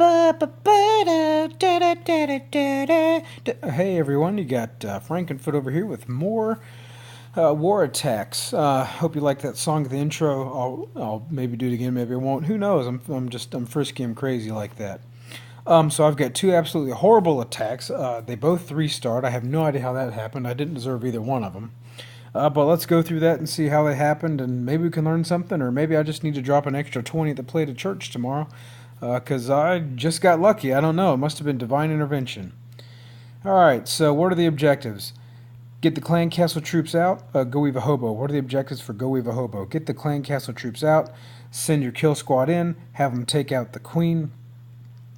Hey everyone, you got Frankenfoot over here with more war attacks. Hope you like that song at the intro. I'll maybe do it again, maybe I won't. Who knows? I'm frisky, I'm crazy like that. So I've got two absolutely horrible attacks. They both 3-starred. I have no idea how that happened. I didn't deserve either one of them. But let's go through that and see how they happened, and maybe we can learn something, or maybe I just need to drop an extra 20 at the plate at church tomorrow, because I just got lucky. I don't know. It must have been divine intervention. Alright, so what are the objectives? Get the clan castle troops out. GoWiVaHoBo. What are the objectives for GoWiVaHoBo? Get the clan castle troops out, send your kill squad in, have them take out the queen,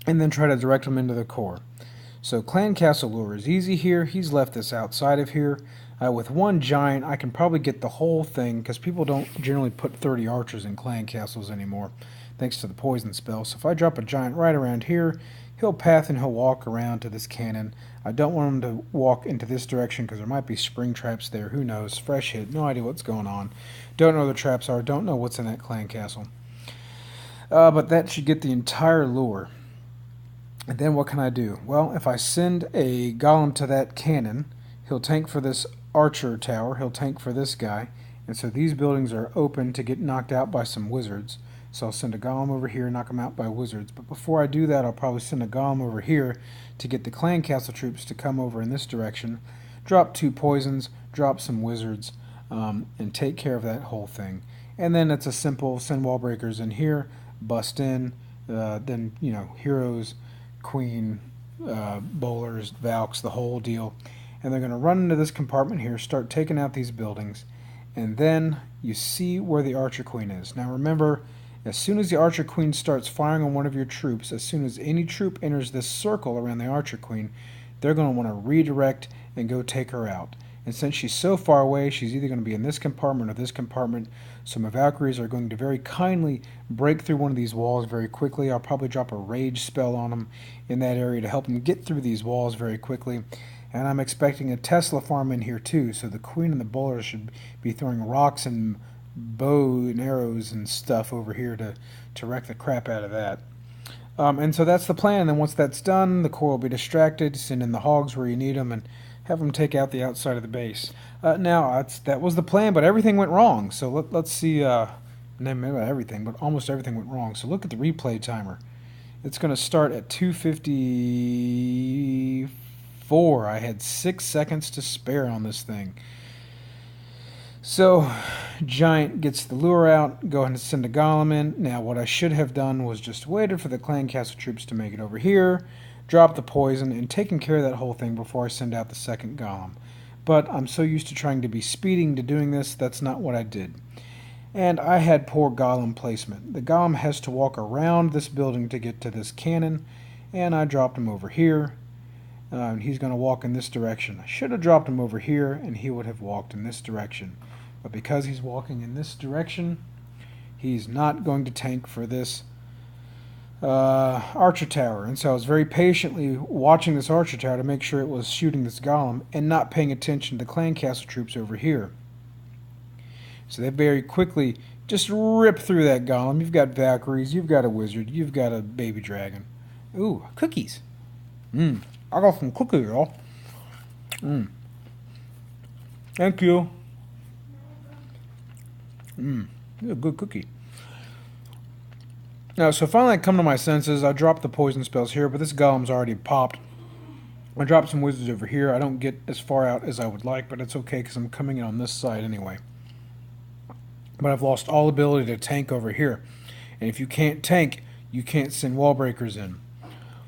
and then try to direct them into the core. So clan castle lure is easy here. He's left this outside of here. With one giant, I can probably get the whole thing, because people don't generally put 30 archers in clan castles anymore, thanks to the poison spell. So if I drop a giant right around here, he'll path and he'll walk around to this cannon. I don't want him to walk into this direction because there might be spring traps there. Who knows? Fresh hit. No idea what's going on. Don't know where the traps are. Don't know what's in that clan castle. But that should get the entire lure. And then what can I do? Well, if I send a golem to that cannon, he'll tank for this archer tower, he'll tank for this guy, and so these buildings are open to get knocked out by some wizards. So I'll send a golem over here, knock them out by wizards. But before I do that, I'll probably send a golem over here to get the clan castle troops to come over in this direction, drop 2 poisons, drop some wizards, and take care of that whole thing. And then it's a simple send wall breakers in here, bust in, then heroes, queen, bowlers, valks, the whole deal. And they're going to run into this compartment here, start taking out these buildings, and then you see where the archer queen is. Now remember, as soon as the archer queen starts firing on one of your troops, as soon as any troop enters this circle around the archer queen, they're going to want to redirect and go take her out. And since she's so far away, she's either going to be in this compartment or this compartment, so my Valkyries are going to very kindly break through one of these walls very quickly. I'll probably drop a rage spell on them in that area to help them get through these walls very quickly. And I'm expecting a Tesla farm in here too, so the queen and the bowlers should be throwing rocks and bow and arrows and stuff over here to wreck the crap out of that. And so that's the plan. And once that's done, the core will be distracted, send in the hogs where you need them, and have them take out the outside of the base. Now, that was the plan, but everything went wrong. So let's see, maybe not everything, but almost everything went wrong. So look at the replay timer. It's going to start at 2:54. I had 6 seconds to spare on this thing. So, Giant gets the lure out, go ahead and send a golem in. Now, what I should have done was just waited for the clan castle troops to make it over here, drop the poison, and taken care of that whole thing before I send out the second golem. But I'm so used to trying to be speeding to doing this, that's not what I did. And I had poor golem placement. The golem has to walk around this building to get to this cannon, and I dropped him over here. He's going to walk in this direction. I should have dropped him over here, and he would have walked in this direction. But because he's walking in this direction, he's not going to tank for this archer tower. And so I was very patiently watching this archer tower to make sure it was shooting this golem and not paying attention to the clan castle troops over here. So they very quickly just rip through that golem. You've got Valkyries, you've got a wizard, you've got a baby dragon. Ooh, cookies. I got some cookies, y'all. Thank you. A good cookie. Now, so finally I come to my senses. I dropped the poison spells here, but this golem's already popped. I dropped some wizards over here. I don't get as far out as I would like, but it's okay because I'm coming in on this side anyway. But I've lost all ability to tank over here. And if you can't tank, you can't send wall breakers in.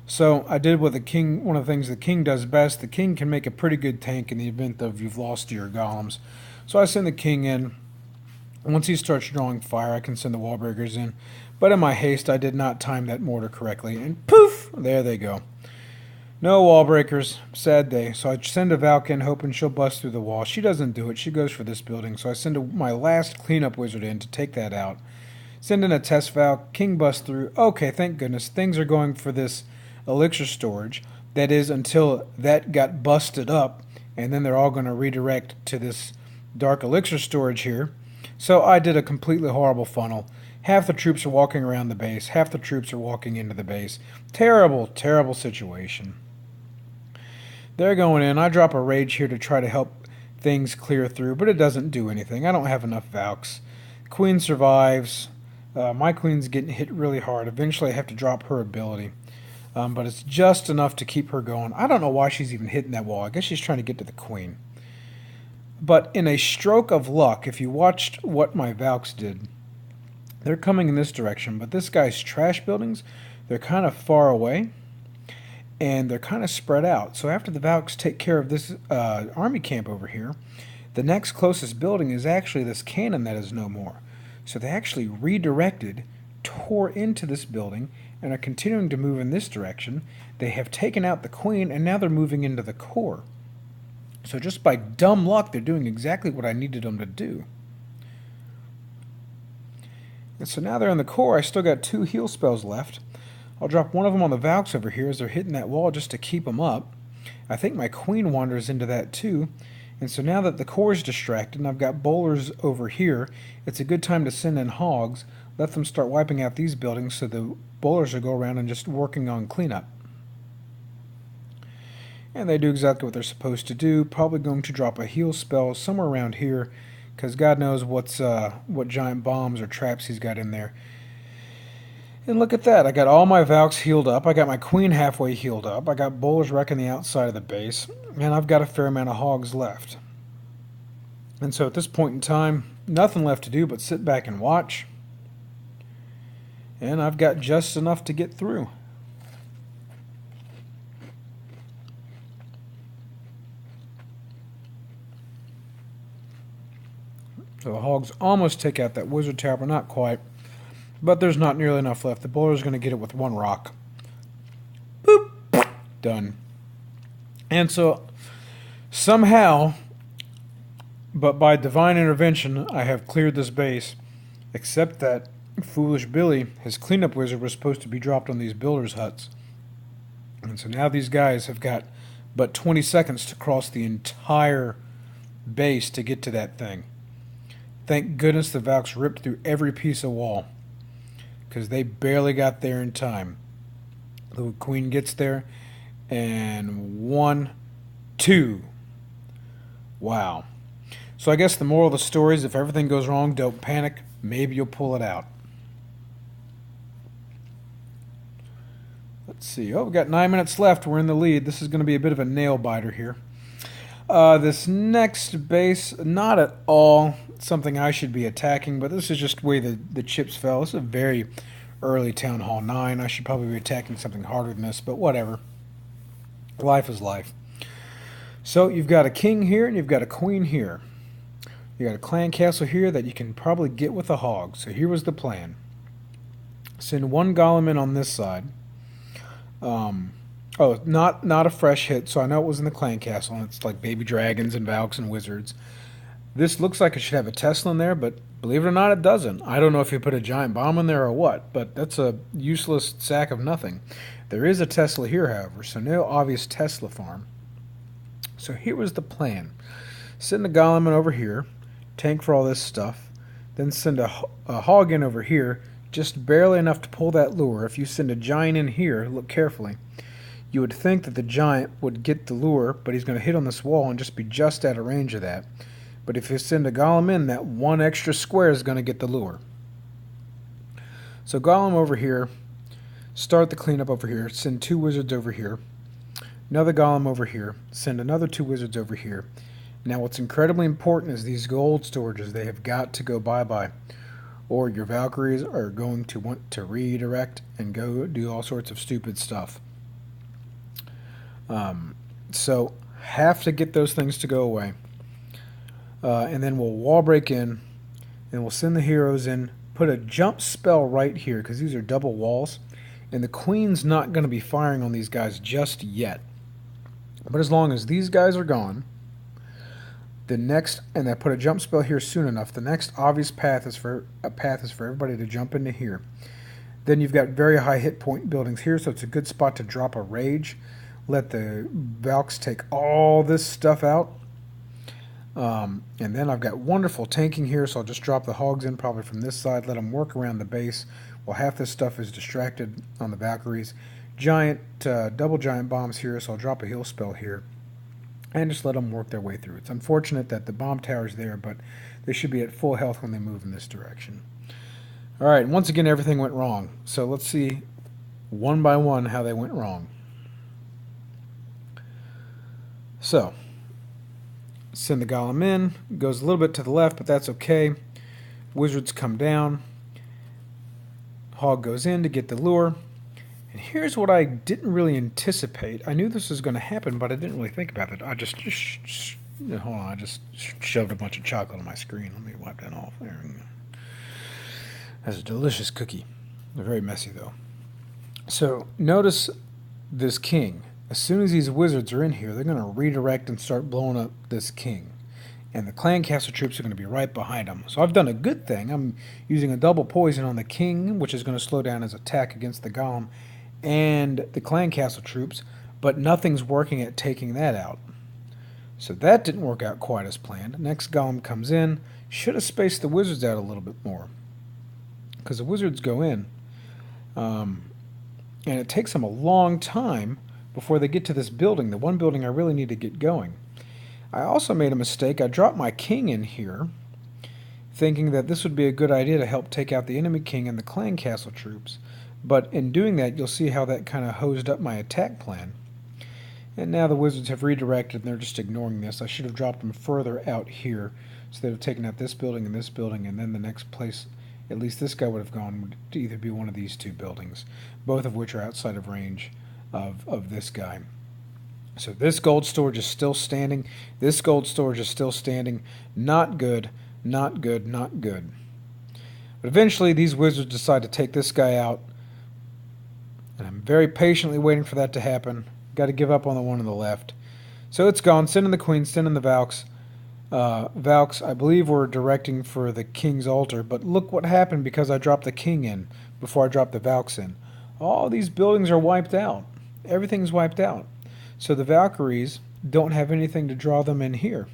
So I did what the king, one of the things the king does best. The king can make a pretty good tank in the event of you've lost your golems. So I send the king in. Once he starts drawing fire, I can send the wall breakers in. But in my haste, I did not time that mortar correctly. And poof! There they go. No wall breakers. Sad day. So I send a Valk in, hoping she'll bust through the wall. She doesn't do it. She goes for this building. So I send my last cleanup wizard in to take that out. Send in a test Valk. King busts through. Okay, thank goodness. Things are going for this elixir storage. That is, until that got busted up, and then they're all going to redirect to this dark elixir storage here. So I did a completely horrible funnel, Half the troops are walking around the base, half the troops are walking into the base. Terrible, terrible situation. They're going in. I drop a rage here to try to help things clear through, but it doesn't do anything. I don't have enough Valks. Queen survives. My queen's getting hit really hard. Eventually I have to drop her ability. But it's just enough to keep her going. I don't know why she's even hitting that wall. I guess she's trying to get to the queen. But in a stroke of luck, if you watched what my Valks did, they're coming in this direction, but this guy's trash buildings, they're kind of far away, and they're kind of spread out. So after the Valks take care of this army camp over here, the next closest building is actually this cannon that is no more. So they actually redirected, tore into this building, and are continuing to move in this direction. They have taken out the queen, and now they're moving into the core. So just by dumb luck, they're doing exactly what I needed them to do. And so now they're in the core. I still got 2 heal spells left. I'll drop one of them on the Valks over here as they're hitting that wall just to keep them up. I think my queen wanders into that too. And so now that the core is distracted and I've got bowlers over here, it's a good time to send in hogs. Let them start wiping out these buildings so the bowlers will go around and just working on cleanup. And they do exactly what they're supposed to do. Probably going to drop a heal spell somewhere around here, because God knows what giant bombs or traps he's got in there. And look at that. I got all my Valks healed up. I got my queen halfway healed up. I got bowlers wrecking the outside of the base. And I've got a fair amount of hogs left. And so at this point in time, nothing left to do but sit back and watch. And I've got just enough to get through. So the hogs almost take out that wizard tower, but not quite. But there's not nearly enough left. The bowler's going to get it with 1 rock. Boop! Done. And so, somehow, but by divine intervention, I have cleared this base. Except that foolish Billy, his cleanup wizard, was supposed to be dropped on these builders' huts. And so now these guys have got but 20 seconds to cross the entire base to get to that thing. Thank goodness the Valks ripped through every piece of wall, because they barely got there in time. The queen gets there, and 1, 2. Wow. So I guess the moral of the story is if everything goes wrong, don't panic. Maybe you'll pull it out. Let's see. Oh, we've got 9 minutes left. We're in the lead. This is going to be a bit of a nail biter here. This next base, not at all something I should be attacking, but this is just the way the chips fell. This is a very early Town Hall 9. I should probably be attacking something harder than this, but whatever. Life is life. So you've got a king here and you've got a queen here. You got a clan castle here that you can probably get with a hog. So here was the plan. Send 1 golem in on this side. Oh, not a fresh hit, so I know it was in the clan castle, and it's like baby dragons and Valks and wizards. This looks like it should have a Tesla in there, but believe it or not, it doesn't. I don't know if you put a giant bomb in there or what, but that's a useless sack of nothing. There is a Tesla here, however, so no obvious Tesla farm. So here was the plan. Send a golem in over here, tank for all this stuff, then send a hog in over here, just barely enough to pull that lure. If you send a giant in here, look carefully, you would think that the giant would get the lure, but he's going to hit on this wall and just be just out of range of that. But if you send a golem in, that 1 extra square is going to get the lure. So golem over here, start the cleanup over here, send 2 wizards over here, another golem over here, send another 2 wizards over here. Now what's incredibly important is these gold storages. They have got to go bye-bye, or your Valkyries are going to want to redirect and go do all sorts of stupid stuff. So have to get those things to go away. And then we'll wall break in, and we'll send the heroes in, put a jump spell right here, because these are double walls, and the queen's not going to be firing on these guys just yet. But as long as these guys are gone, the next, and I put a jump spell here soon enough, the next obvious path is for everybody to jump into here. Then you've got very high hit point buildings here, so it's a good spot to drop a rage. Let the Valks take all this stuff out. And then I've got wonderful tanking here, so I'll just drop the hogs in probably from this side, let them work around the base while half this stuff is distracted on the Valkyries. Giant, double giant bombs here, so I'll drop a heal spell here and just let them work their way through. It's unfortunate that the bomb tower's there, but they should be at full health when they move in this direction. Alright, once again everything went wrong. So let's see one by one how they went wrong. So, send the golem in. Goes a little bit to the left, but that's okay. Wizards come down. Hog goes in to get the lure. And here's what I didn't really anticipate. I knew this was going to happen, but I didn't really think about it. I just hold on. I just shoved a bunch of chocolate on my screen. Let me wipe that off. There we go. That's a delicious cookie. They're very messy, though. So notice this king. As soon as these wizards are in here, they're going to redirect and start blowing up this king. And the clan castle troops are going to be right behind them. So I've done a good thing. I'm using a double poison on the king, which is going to slow down his attack against the golem and the clan castle troops, but nothing's working at taking that out. So that didn't work out quite as planned. Next golem comes in. Should have spaced the wizards out a little bit more, because the wizards go in. And it takes them a long time before they get to this building, the one building I really need to get going. I also made a mistake. I dropped my king in here, thinking that this would be a good idea to help take out the enemy king and the clan castle troops. But in doing that, you'll see how that kind of hosed up my attack plan. And now the wizards have redirected, and they're just ignoring this. I should have dropped them further out here, so they'd have taken out this building, and then the next place, at least this guy would have gone, would either be one of these two buildings, both of which are outside of range of this guy. So this gold storage is still standing. This gold storage is still standing. Not good, not good, not good. But eventually these wizards decide to take this guy out, and I'm very patiently waiting for that to happen. Got to give up on the one on the left. So it's gone. Send in the queen, send in the Valks. Valks, I believe, were directing for the king's altar, but look what happened because I dropped the king in before I dropped the Valks in. All these buildings are wiped out. Everything's wiped out. So the Valkyries don't have anything to draw them in here.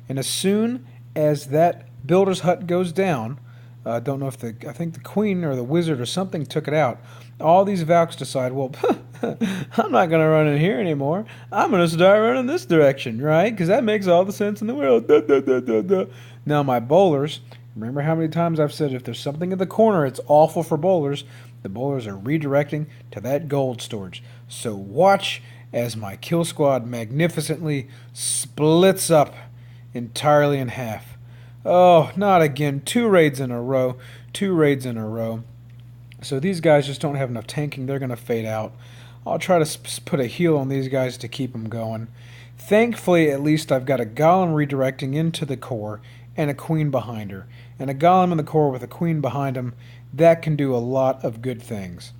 And as soon as that builder's hut goes down, I don't know if I think the queen or the wizard or something took it out. All these Valks decide, well, I'm not going to run in here anymore. I'm going to start running this direction, right? Because that makes all the sense in the world. Da, da, da, da, da. Now my bowlers, remember how many times I've said if there's something in the corner, it's awful for bowlers. The bowlers are redirecting to that gold storage. So watch as my kill squad magnificently splits up entirely in half. Oh, not again. 2 raids in a row. 2 raids in a row. So these guys just don't have enough tanking. They're going to fade out. I'll try to put a heal on these guys to keep them going. Thankfully, at least I've got a golem redirecting into the core and a queen behind her. And a golem in the core with a queen behind him, that can do a lot of good things.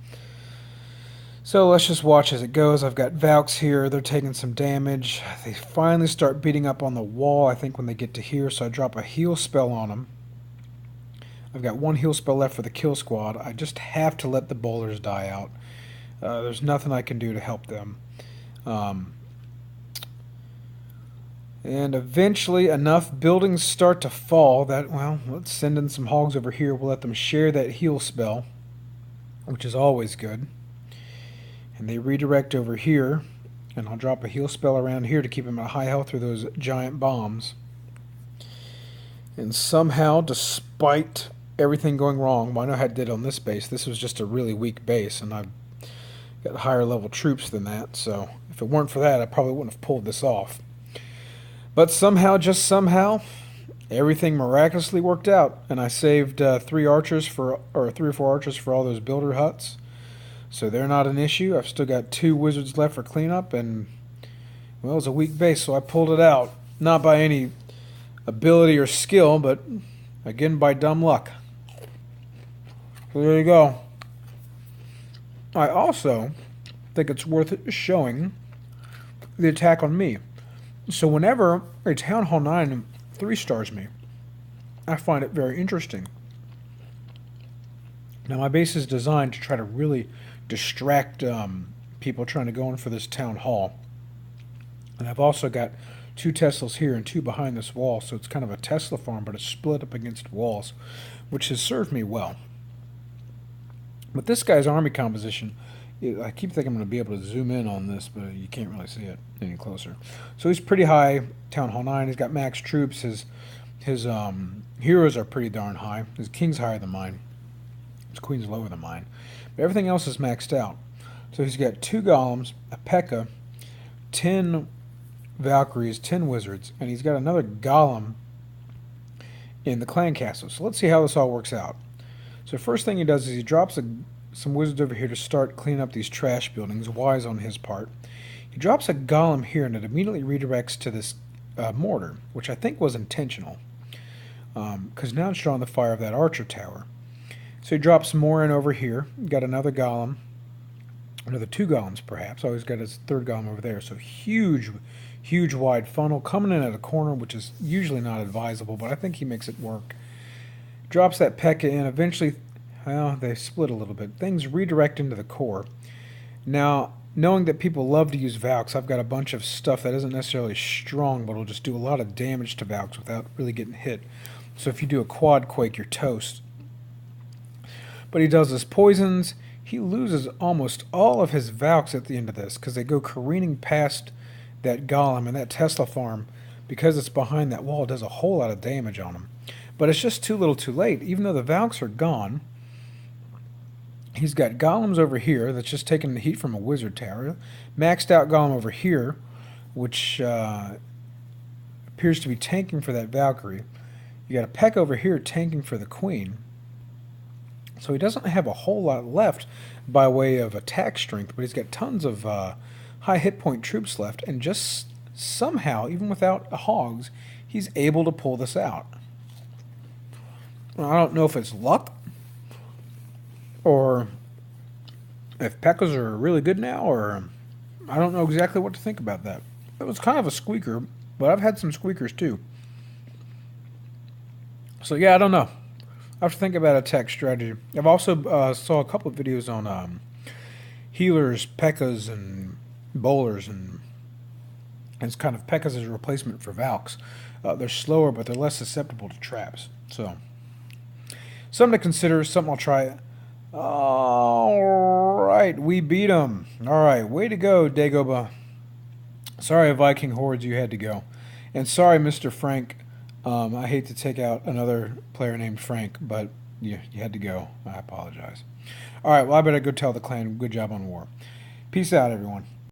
So let's just watch as it goes. I've got Valks here. They're taking some damage. They finally start beating up on the wall, I think, when they get to here. So I drop a heal spell on them. I've got 1 heal spell left for the kill squad. I just have to let the bowlers die out. There's nothing I can do to help them. And eventually enough buildings start to fall that, well, let's send in some hogs over here. We'll let them share that heal spell, which is always good. And they redirect over here, and I'll drop a heal spell around here to keep them at high health through those giant bombs. And somehow, despite everything going wrong, well, I know how I did on this base. This was just a really weak base, and I've got higher level troops than that, so if it weren't for that, I probably wouldn't have pulled this off. But somehow, just somehow, everything miraculously worked out, and I saved 3 archers or 3 or 4 archers for all those builder huts. So they're not an issue. I've still got 2 wizards left for cleanup, and, well, it was a weak base, so I pulled it out. Not by any ability or skill, but, again, by dumb luck. So there you go. I also think it's worth showing the attack on me. So whenever a Town Hall 9 3-stars me, I find it very interesting. Now my base is designed to try to really distract people trying to go in for this Town Hall. And I've also got 2 Teslas here and 2 behind this wall, so it's kind of a Tesla farm, but it's split up against walls, which has served me well. But this guy's army composition, I keep thinking I'm going to be able to zoom in on this, but you can't really see it any closer. So he's pretty high, Town Hall 9. He's got max troops. His heroes are pretty darn high. His king's higher than mine. His queen's lower than mine. But everything else is maxed out. So he's got 2 golems, a P.E.K.K.A., 10 Valkyries, 10 wizards, and he's got another golem in the clan castle. So let's see how this all works out. So first thing he does is he drops some wizards over here to start cleaning up these trash buildings. Wise on his part. He drops a golem here, and it immediately redirects to this mortar, which I think was intentional, because now it's drawing the fire of that archer tower. So he drops more in over here. Got another golem, another 2 golems perhaps. Oh, he's got his 3rd golem over there. So huge wide funnel coming in at a corner, which is usually not advisable, but I think he makes it work. Drops that P.E.K.K.A. in. Eventually, well, they split a little bit. Things redirect into the core. Now, knowing that people love to use Valks, I've got a bunch of stuff that isn't necessarily strong, but will just do a lot of damage to Valks without really getting hit. So if you do a quad quake, you're toast. But he does his poisons. He loses almost all of his Valks at the end of this, because they go careening past that golem, and that Tesla farm, because it's behind that wall, does a whole lot of damage on him. But it's just too little too late. Even though the Valks are gone, he's got golems over here that's just taking the heat from a wizard tower. Maxed out golem over here, which appears to be tanking for that Valkyrie. You got a P.E.K.K.A. over here tanking for the queen. So he doesn't have a whole lot left by way of attack strength, but he's got tons of high hit point troops left, and just somehow, even without hogs, he's able to pull this out. I don't know if it's luck, or if P.E.K.K.A.s are really good now, or I don't know exactly what to think about that. It was kind of a squeaker, but I've had some squeakers too. So yeah, I don't know. I have to think about attack strategy. I've also saw a couple of videos on healers, P.E.K.K.A.s, and bowlers, and it's kind of P.E.K.K.A.s as a replacement for Valks. They're slower, but they're less susceptible to traps. So something to consider, something I'll try. All right, we beat them. All right, way to go, Dagobah. Sorry, Viking hordes, you had to go. And sorry, Mr. Frank. I hate to take out another player named Frank, but you had to go. I apologize. All right, well, I better go tell the clan good job on war. Peace out, everyone.